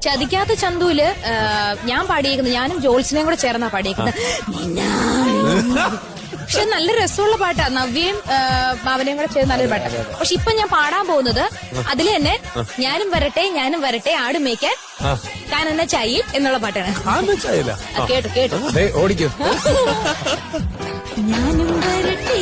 ചതിക്കാത്ത ചന്തുവില് ഞാൻ പാടിയേക്കുന്നത്, ഞാനും ജോൾസിനെയും കൂടെ ചേർന്നാ പാടിയേക്കുന്നത്. പക്ഷെ നല്ല രസമുള്ള പാട്ടാ. നവ്യയും ഭാവനയും കൂടെ ചേർന്ന് നല്ലൊരു പാട്ടാ. പക്ഷെ ഇപ്പൊ ഞാൻ പാടാൻ പോകുന്നത് അതിൽ തന്നെ ഞാനും വരട്ടെ ആട് മേയ്ക്കാൻ കാനെന്ന ചായയിൽ എന്നുള്ള പാട്ടാണ്. കേട്ടു ഓടിക്കോ. ഞാനും വരട്ടെ